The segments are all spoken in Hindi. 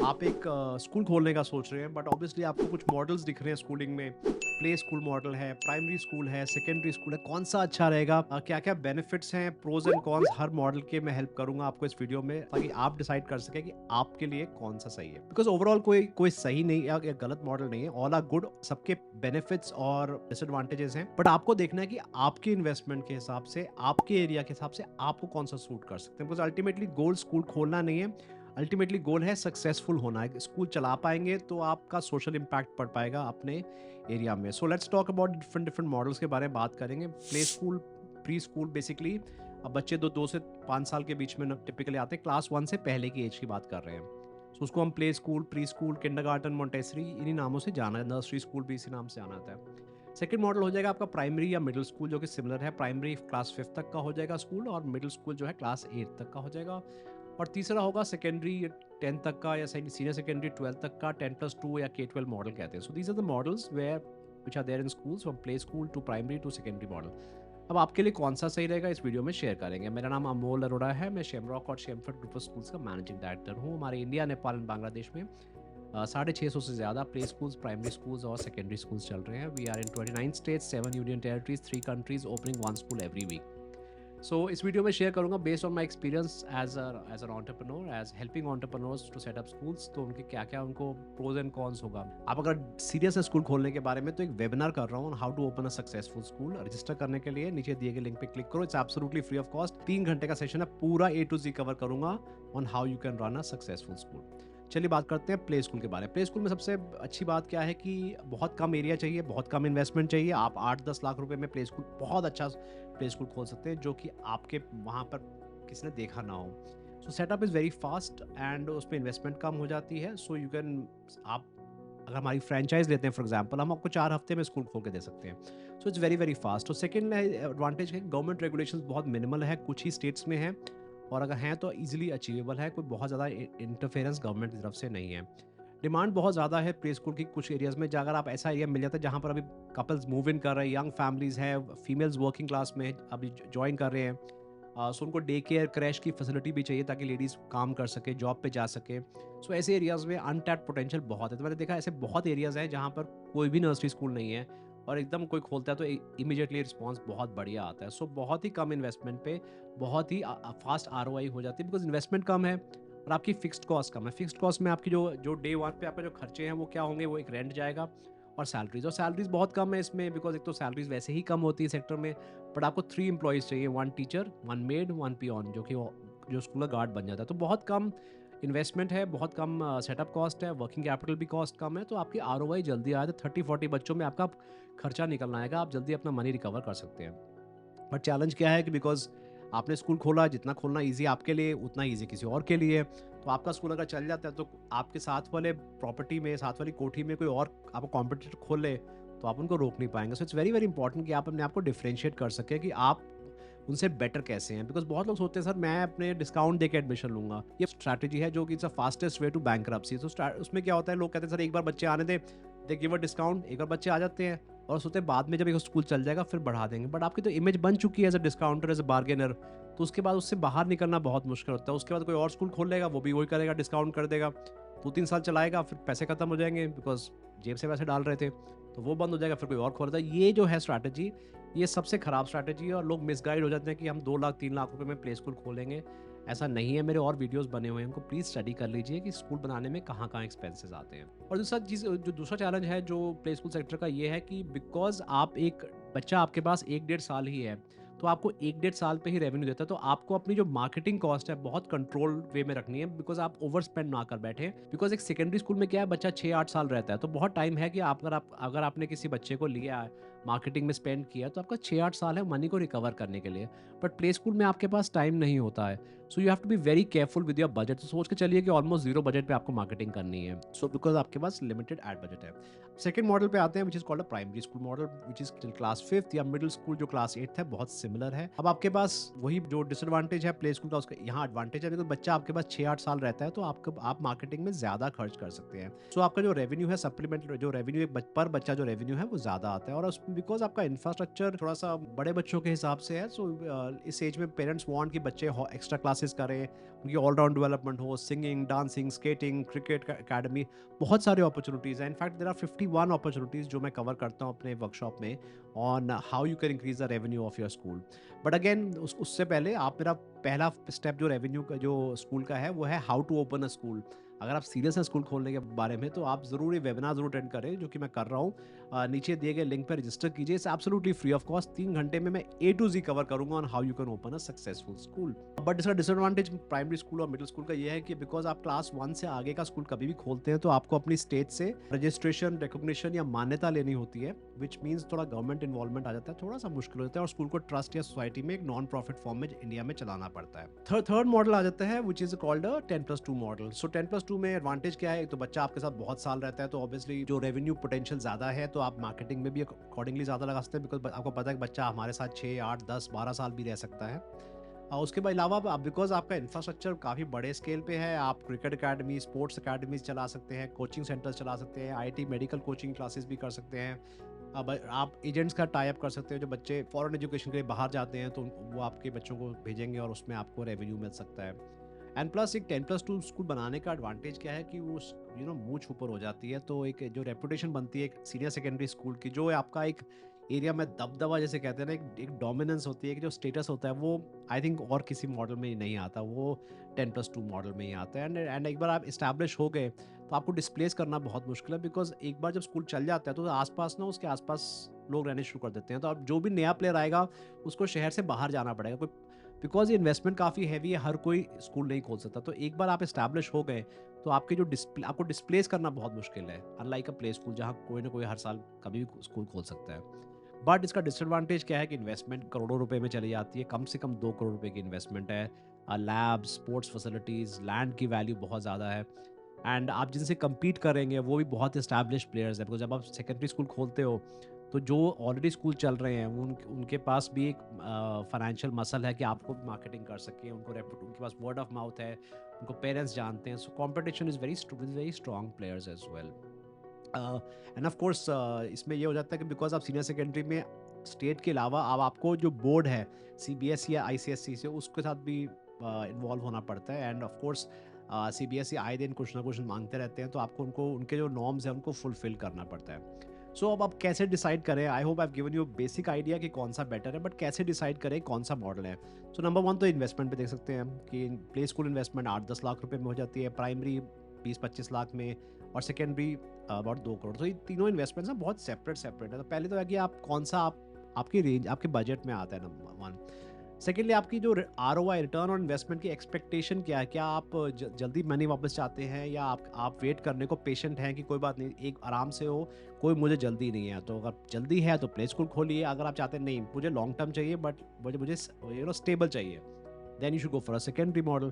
आप एक स्कूल खोलने का सोच रहे हैं बट ऑब्वियसली आपको कुछ मॉडल्स दिख रहे हैं स्कूलिंग में। प्ले स्कूल मॉडल है, प्राइमरी स्कूल है, सेकेंडरी स्कूल है, कौन सा अच्छा रहेगा, क्या क्या बेनिफिट्स हैं, प्रोज एंड कॉन्स, हर मॉडल के मैं हेल्प करूंगा आपको इस वीडियो में ताकि आप डिसाइड कर सके कि आपके लिए कौन सा सही है। बिकॉज ओवरऑल कोई कोई सही नहीं या गलत मॉडल नहीं है, ऑल आर गुड, सबके बेनिफिट्स और डिसएडवांटेजेस हैं। बट आपको देखना है कि आपके इन्वेस्टमेंट के हिसाब से, आपके एरिया के हिसाब से आपको कौन सा सूट कर सकते हैं। बिकॉज अल्टीमेटली गोल स्कूल खोलना नहीं है, अल्टीमेटली गोल है सक्सेसफुल होना है। स्कूल चला पाएंगे तो आपका सोशल इम्पैक्ट पड़ पाएगा अपने एरिया में। So let's talk about different different models के बारे में बात करेंगे। Play school, pre school, basically अब बच्चे दो से 5 साल के बीच में टिपिकली आते हैं, क्लास 1 से पहले की एज की बात कर रहे हैं। सो उसको हम play school, pre school, kindergarten, Montessori, इन्हीं नामों से जाना है। नर्सरी स्कूल भी इसी नाम से जाना आता है। सेकेंड मॉडल हो जाएगा आपका प्राइमरी या मिडिल स्कूल, जो कि सिमिलर है। प्राइमरी क्लास 5 तक का हो जाएगा स्कूल, और मिडिल स्कूल जो है क्लास 8 तक का हो जाएगा। और तीसरा होगा सेकेंडरी 10 तक का, या सीनियर सेकेंडरी 12 तक का, 10+2 या K-12 मॉडल कहते हैं। So these are the models where which are there in schools, from play school to primary to secondary model. अब आपके लिए कौन सा सही रहेगा इस वीडियो में शेयर करेंगे। मेरा नाम अमोल अरोड़ा है, मैं शेमरॉक और शेमफर्ड ग्रुप ऑफ स्कूल्स का मैनेजिंग डायरेक्टर हूँ। हमारे इंडिया, नेपाल एंड बांग्लादेश में 650 से ज़्यादा प्ले स्कूल्स, प्राइमरी स्कूल्स और सेकेंडरी स्कूल्स चल रहे हैं। We are in 29 states, 7 union territories, 3 countries, opening 1 school every week. So इस वीडियो में शेयर करूंगा based on my experience as an entrepreneur, as helping entrepreneurs to set up schools. तो उनके क्या क्या उनको प्रोज एंड कॉन्स होगा। आप अगर सीरियस है स्कूल खोलने के बारे में तो एक वेबिनार कर रहा हूँ, how to open a successful school. Register करने के लिए नीचे दिए गए लिंक पे क्लिक करो। It's absolutely free of cost. 3 घंटे का सेशन है, पूरा A to Z कवर करूंगा on how you can run a successful school. चलिए बात करते हैं प्ले स्कूल के बारे में। प्ले स्कूल में सबसे अच्छी बात क्या है कि बहुत कम एरिया चाहिए, बहुत कम इन्वेस्टमेंट चाहिए। आप 8-10 लाख रुपए में प्ले स्कूल, बहुत अच्छा प्ले स्कूल खोल सकते हैं, जो कि आपके वहाँ पर किसी ने देखा ना हो। So setup is very fast and उसमें इन्वेस्टमेंट कम हो जाती है। सो यू कैन, आप अगर हमारी फ्रेंचाइज लेते हैं फॉर एग्जांपल, हम आपको 4 हफ्ते में स्कूल खोल के दे सकते हैं। So it's very very fast. तो सेकंड एडवांटेज है, गवर्नमेंट रेगुलेशंस बहुत मिनिमल है, कुछ ही स्टेट्स में है, और अगर हैं तो ईजिली अचीवेबल है। कोई बहुत ज़्यादा इंटरफेरेंस गवर्नमेंट की तरफ से नहीं है। डिमांड बहुत ज़्यादा है प्ले स्कूल की कुछ एरियाज़ में। अगर आप ऐसा एरिया मिल जाता है जहाँ पर अभी कपल्स मूव इन कर रहे हैं, यंग फैमिलीज़ हैं, फीमेल्स वर्किंग क्लास में अभी ज्वाइन कर रहे हैं, सो उनको डे केयर, क्रैश की फैसिलिटी भी चाहिए ताकि लेडीज़ काम कर सके, जॉब पे जा सके। सो ऐसे एरियाज़ में अनटैप्ड पोटेंशियल बहुत है। तो मैंने देखा ऐसे बहुत एरियाज़ हैं जहाँ पर कोई भी नर्सरी स्कूल नहीं है, और एकदम कोई खोलता है तो इमीडिएटली रिस्पॉन्स बहुत बढ़िया आता है। सो बहुत ही कम इन्वेस्टमेंट पे बहुत ही फास्ट ROI हो जाती है, बिकॉज इन्वेस्टमेंट कम है और आपकी फिक्स्ड कॉस्ट कम है। फिक्स्ड कॉस्ट में आपकी जो जो डे वन पे आपका जो खर्चे हैं वो क्या होंगे, वो एक रेंट जाएगा और सैलरीज बहुत कम है इसमें, बिकॉज एक तो सैलरीज वैसे ही कम होती है सेक्टर में। बट आपको 3 एम्प्लॉयज़ चाहिए, 1 टीचर, 1 मेड, 1 पियोन, जो कि जो स्कूल का गार्ड बन जाता है। तो बहुत कम इन्वेस्टमेंट है, बहुत कम सेटअप कॉस्ट है, वर्किंग कैपिटल भी कॉस्ट कम है, तो आपकी ROI जल्दी आया। तो 30-40 बच्चों में आपका खर्चा निकलना आएगा, आप जल्दी अपना मनी रिकवर कर सकते हैं। बट चैलेंज क्या है कि बिकॉज़ आपने स्कूल खोला, जितना खोलना ईज़ी आपके लिए, उतना ईज़ी किसी और के लिए। तो आपका स्कूल अगर चल जाता है तो आपके साथ वाले प्रॉपर्टी में, साथ वाली कोठी में कोई और आपका कॉम्पिटिटर खोल ले, तो आप उनको रोक नहीं पाएँगे। So it's very very important कि आप अपने आप को डिफरेंशिएट कर सकें कि आप उनसे बेटर कैसे हैं। बिकॉज़ बहुत लोग सोचते हैं सर मैं अपने डिस्काउंट देके एडमिशन लूँगा। ये स्ट्रैटेजी है जो कि it's a fastest way to bankruptcy. तो उसमें क्या होता है, लोग कहते हैं सर एक बार बच्चे आने दें, दे गिव अ डिस्काउंट, एक बार बच्चे आ जाते हैं और सोचते हैं बाद में जब एक स्कूल चल जाएगा फिर बढ़ा देंगे। बट आपकी तो इमेज बन चुकी है as a discounter, as a bargainer, तो उसके बाद उससे बाहर निकलना बहुत मुश्किल होता है। उसके बाद कोई और स्कूल खोल लेगा, वो भी वही करेगा, डिस्काउंट कर देगा। 2-3 साल चलाएगा, फिर पैसे खत्म हो जाएंगे बिकॉज़ जेब से पैसे डाल रहे थे, तो वो बंद हो जाएगा, फिर कोई और खोलता है। ये जो है स्ट्रैटेजी, ये सबसे खराब स्ट्रैटेजी है, और लोग मिसगाइड हो जाते हैं कि हम 2 लाख 3 लाख रुपए में प्ले स्कूल खोलेंगे। ऐसा नहीं है, मेरे और वीडियोस बने हुए हैं, उनको प्लीज़ स्टडी कर लीजिए कि स्कूल बनाने में कहाँ-कहाँ एक्सपेंसेस आते हैं। और दूसरा चीज़, जो दूसरा चैलेंज है जो प्ले स्कूल सेक्टर का, ये है कि बिकॉज़ आप एक बच्चा आपके पास 1 डेढ़ साल ही है, तो आपको 1 डेढ़ साल पे ही रेवेन्यू देता है, तो आपको अपनी जो मार्केटिंग कॉस्ट है बहुत कंट्रोल वे में रखनी है, बिकॉज़ आप ओवर स्पेंड ना कर बैठें। बिकॉज़ एक सेकेंडरी स्कूल में क्या है, बच्चा 6-8 साल रहता है, तो बहुत टाइम है कि अगर आपने किसी बच्चे को लिया, मार्केटिंग में स्पेंड किया, तो आपका 6-8 साल है मनी को रिकवर करने के लिए। बट प्ले स्कूल में आपके पास टाइम नहीं होता है। So you have to be very careful with your budget. तो सोच के चलिए कि ऑलमोस्ट 0 बजट पे आपको मार्केटिंग करनी है। सो बिकॉज़ आपके पास लिमिटेड एड बजट है। सेकंड मॉडल पे आते हैं, which is called a primary school model, which is till class 5th, या मिडिल स्कूल जो क्लास 8th है, बहुत सिमिलर है। अब आपके पास वही जो डिसएडवांटेज है प्ले स्कूल का, उसका यहाँ एडवांटेज है, बिकॉज़ बच्चा आपके पास 6-8 साल रहता है, तो आप मार्केटिंग में ज़्यादा खर्च कर सकते हैं। सो आपका जो रेवेन्यू है, सप्लीमेंट जो रेवेन्यू, एक पर बच्चा जो रेवेन्यू है वो ज़्यादा आता है, और उसमें बिकॉज आपका इंफ्रास्ट्रक्चर थोड़ा सा बड़े बच्चों के हिसाब से है, सो इस एज में पेरेंट्स वांट कि बच्चे एक्स्ट्रा क्लासेस करें, उनकी ऑलराउंड डेवलपमेंट हो, singing, dancing, skating, cricket academy, बहुत सारी अपॉर्चुनिटीज़ हैं। इनफैक्ट देयर आर 51 अपॉर्चुनिटीज़ जो मैं कवर करता हूँ अपने वर्कशॉप में, on how you can increase the revenue of your school. But again उससे पहले आप मेरा पहला स्टेप जो रेवेन्यू का जो स्कूल का है वो है how to open a school. अगर आप सीरियस हैं स्कूल खोलने के बारे में तो आप ज़रूर ये वेबिनार ज़रूर अटेंड करें, जो कि मैं कर रहा हूँ। नीचे दिए गए लिंक पर रजिस्टर कीजिए, it's absolutely free of cost. 3 घंटे में मैं ए टू जी कवर करूँगा on how you can open a successful school. But इसका डिसएडवांटेज प्राइमरी स्कूल और मिडिल स्कूल का ये है कि बिकॉज आप क्लास 1 से आगे का स्कूल कभी भी खोलते हैं तो आपको अपनी स्टेट से रजिस्ट्रेशन, रिकॉग्निशन या मान्यता लेनी होती है, विच मीन्स थोड़ा गवर्नमेंट इन्वॉल्वमेंट आ जाता है, थोड़ा सा मुश्किल हो जाता है और स्कूल को ट्रस्ट या सोसाइटी में एक नॉन प्रॉफिट फॉर्म में इंडिया में चलाना पड़ता है। थर्ड मॉडल आ जाता है विच इज कॉल्ड 10+2 मॉडल। सो 10+2 में एडवांटेज क्या है, एक तो बच्चा आपके साथ बहुत साल रहता है तो ऑब्वियसली जो रेवेन्यू पोटेंशियल ज़्यादा है तो आप मार्केटिंग में भी अकॉर्डिंगली ज़्यादा लगा सकते हैं, बिकॉज आपको पता है कि बच्चा हमारे साथ 6, 8, 10, 12 साल भी रह सकता है। उसके अलावा आप बिकॉज आपका इंफ्रास्ट्रक्चर काफ़ी बड़े स्केल पे है, आप क्रिकेट अकेडमी, स्पोर्ट्स अकेडमीज चला सकते हैं, कोचिंग सेंटर्स चला सकते हैं, आईटी मेडिकल कोचिंग क्लासेस भी कर सकते हैं। अब आप एजेंट्स का टाई अप कर सकते हो, जो बच्चे फॉरेन एजुकेशन के लिए बाहर जाते हैं तो वो आपके बच्चों को भेजेंगे और उसमें आपको रेवेन्यू मिल सकता है। एंड प्लस एक 10+2 स्कूल बनाने का एडवांटेज क्या है कि वो मूंछ ऊपर हो जाती है, तो एक जो रेपुटेशन बनती है एक सीनियर सेकेंडरी स्कूल की, जो आपका एक एरिया में दबदबा जैसे कहते हैं ना, एक डोमिनेंस होती है, एक जो स्टेटस होता है, वो आई थिंक और किसी मॉडल में नहीं आता, वो 10+2 मॉडल में ही आता है। एंड एक बार आप इस्टेब्लिश हो गए तो आपको डिस्प्लेस करना बहुत मुश्किल है, बिकॉज एक बार जब स्कूल चल जाता है तो आसपास ना उसके आसपास लोग रहने शुरू कर देते हैं, तो अब जो भी नया प्लेयर आएगा उसको शहर से बाहर जाना पड़ेगा, कोई बिकॉज ये इन्वेस्टमेंट काफ़ी हैवी है, हर कोई स्कूल नहीं खोल सकता। तो एक बार आप इस्टेब्लिश हो गए तो आपके जो आपको डिस्प्लेस करना बहुत मुश्किल है, अनलाइक अ प्ले स्कूल जहाँ कोई ना कोई हर साल कभी भी स्कूल खोल सकता है। बट इसका डिसएडवांटेज क्या है कि इन्वेस्टमेंट करोड़ों रुपए में चली जाती है, कम से कम 2 करोड़ रुपए की इन्वेस्टमेंट है। लैब, स्पोर्ट्स फैसिलिटीज़, लैंड की वैल्यू बहुत ज़्यादा है। एंड आप जिनसे कम्पीट करेंगे वो भी बहुत इस्टेब्लिश प्लेयर्स हैं, बिकॉज जब आप सेकेंडरी स्कूल खोलते हो तो जो ऑलरेडी स्कूल चल रहे हैं उनके पास भी एक फाइनेंशियल मसल है कि आपको मार्केटिंग कर सके, उनके पास वर्ड ऑफ माउथ है, उनको पेरेंट्स जानते हैं, so competition is very strong players as well. And of course इसमें ये हो जाता है कि बिकॉज आप सीनियर सेकेंडरी में स्टेट के अलावा अब आपको जो बोर्ड है सीबीएसई या आईसीएसई से उसके साथ भी इन्वॉल्व होना पड़ता है। एंड ऑफ कोर्स सीबीएसई आए दिन कुछ ना कुछ मांगते रहते हैं, तो आपको उनके जो नॉर्म्स हैं उनको फुलफिल करना पड़ता है। सो अब आप कैसे डिसाइड करें, I hope I have given you basic idea कि कौन सा बेटर है, बट कैसे डिसाइड करें कौन सा मॉडल है। सो नंबर 1 तो इन्वेस्टमेंट पे देख सकते हैं कि प्ले स्कूल इन्वेस्टमेंट 8-10 लाख रुपए में हो जाती है, प्राइमरी 20-25 लाख में, और सेकेंडरी अबाउट 2 करोड़। तो ये तीनों इन्वेस्टमेंट्स ना बहुत सेपरेट है। तो पहले तो है कि आप कौन सा आपकी रेंज, आपके बजट में आता है, नंबर 1। सेकेंडली आपकी जो आरओआई, रिटर्न ऑन इन्वेस्टमेंट की एक्सपेक्टेशन क्या है, क्या आप जल्दी मनी वापस चाहते हैं, या आप वेट करने को पेशेंट हैं कि कोई बात नहीं, एक आराम से हो, कोई मुझे जल्दी नहीं है। तो अगर जल्दी है तो प्ले स्कूल खोलिए, अगर आप चाहते हैं नहीं मुझे लॉन्ग टर्म चाहिए बट मुझे स्टेबल चाहिए, then you should go for a secondary model.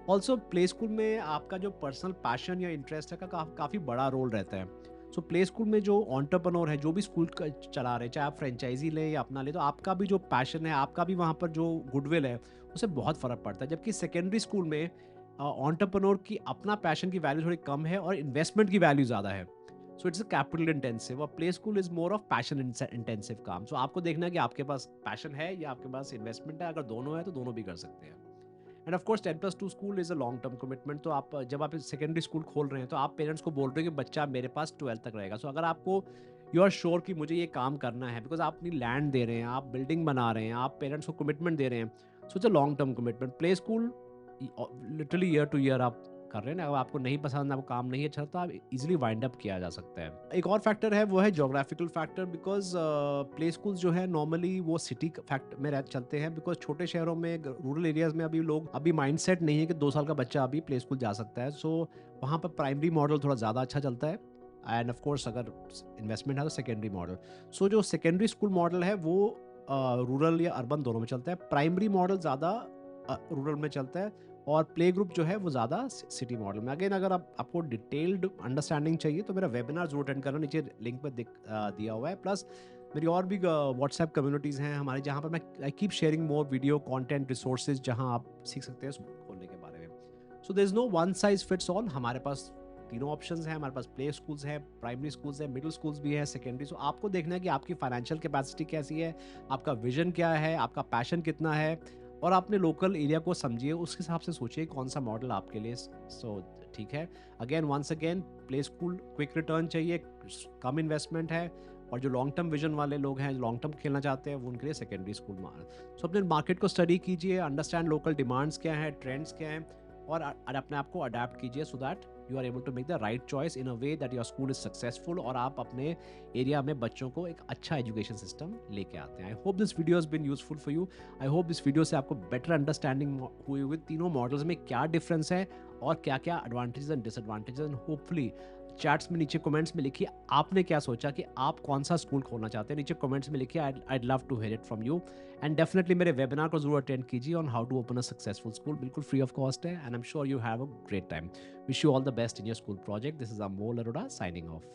Also play school में आपका जो पर्सनल पैशन या इंटरेस्ट है का काफ़ी बड़ा रोल रहता है। सो प्ले स्कूल में जो एंटरप्रेन्योर है, जो भी स्कूल चला रहे हैं, चाहे आप फ्रेंचाइजी लें या अपना लें, तो आपका भी जो पैशन है, आपका भी वहाँ पर जो गुडविल है, उससे बहुत फ़र्क पड़ता है। जबकि सेकेंडरी स्कूल में एंटरप्रेन्योर की अपना पैशन की वैल्यू थोड़ी कम है और इन्वेस्टमेंट की वैल्यू ज़्यादा है। So it's a capital intensive, और play school is more of passion intensive काम। सो आपको देखना है कि आपके पास पैशन है या आपके पास इन्वेस्टमेंट है, अगर दोनों है तो दोनों भी कर सकते हैं। And of course 10+2 school is a long term commitment. तो आप जब आप सेकेंडरी स्कूल खोल रहे हैं तो आप पेरेंट्स को बोल रहे हो कि बच्चा मेरे पास 12th तक रहेगा। सो अगर आपको यू आर श्योर कि मुझे ये काम करना है, बिकॉज आप अपनी लैंड दे रहे हैं, आप बिल्डिंग बना रहे हैं, आप पेरेंट्स को कमिटमेंट दे रहे हैं, सो it's a long term commitment. Play school literally year two year आप कर रहे हैं ना, अगर आपको नहीं पसंद, आपको काम नहीं अच्छा लगता, आप इजीली वाइंड अप किया जा सकता है। एक और फैक्टर है वो है geographical factor, because play schools जो है नॉर्मली वो सिटी फैक्ट में चलते हैं, बिकॉज छोटे शहरों में, रूरल एरियाज में अभी माइंडसेट नहीं है कि 2 साल का बच्चा अभी प्ले स्कूल जा सकता है। सो वहाँ पर प्राइमरी मॉडल थोड़ा ज़्यादा अच्छा चलता है, एंड ऑफ कोर्स अगर इन्वेस्टमेंट है तो सेकेंडरी मॉडल। सो जो सेकेंडरी स्कूल मॉडल है वो रूरल या अर्बन दोनों में चलता है, प्राइमरी मॉडल ज़्यादा रूरल में चलता है, और प्ले ग्रुप जो है वो ज़्यादा सिटी मॉडल में। अगेन अगर आपको डिटेल्ड अंडरस्टैंडिंग चाहिए तो मेरा वेबिनार जरूर अटेंड करना, नीचे लिंक पर दिया हुआ है। प्लस मेरी और भी व्हाट्सएप कम्युनिटीज़ हैं हमारी, जहाँ पर मैं I keep sharing more video content resources, जहाँ आप सीख सकते हैं स्कूल खोलने के बारे में। So there is no one size fits all, हमारे पास तीनों ऑप्शंस हैं हमारे पास, प्ले स्कूल्स हैं, प्राइमरी स्कूल्स हैं, मिडिल स्कूल्स भी है, सेकेंडरी। सो आपको देखना है कि आपकी फाइनेंशियल कैपेसिटी कैसी है, आपका विजन क्या है, आपका पैशन कितना है, और आपने लोकल एरिया को समझिए, उस हिसाब से सोचिए कौन सा मॉडल आपके लिए सो ठीक है। Again once again, play school quick return चाहिए, कम इन्वेस्टमेंट है, और जो लॉन्ग टर्म विजन वाले लोग हैं, जो लॉन्ग टर्म खेलना चाहते हैं, वो उनके लिए सेकेंडरी स्कूल। सो अपने मार्केट को स्टडी कीजिए, अंडरस्टैंड लोकल डिमांड्स क्या हैं, ट्रेंड्स क्या हैं, और अपने आप को अडेप्ट कीजिए so that you are able to make the right choice in a way that your school is successful, और आप अपने एरिया में बच्चों को एक अच्छा एजुकेशन सिस्टम लेके आते हैं। I hope this video has been useful for you. I hope इस वीडियो से आपको बेटर अंडरस्टैंडिंग हुई हुई तीनों मॉडल्स में क्या डिफरेंस है और क्या क्या advantages and disadvantages. And hopefully chats में नीचे कमेंट्स में लिखिए आपने क्या सोचा कि आप कौन सा स्कूल खोलना चाहते हैं, नीचे कमेंट्स में लिखिए। I love to hear it from you. And definitely मेरे वेबिनार को जरूर अटेंड कीजिए on how to open a successful school, बिल्कुल फ्री ऑफ कॉस्ट है। And I am sure you have a great time. Wish you all the best in your school project. This is Amol Arora signing of.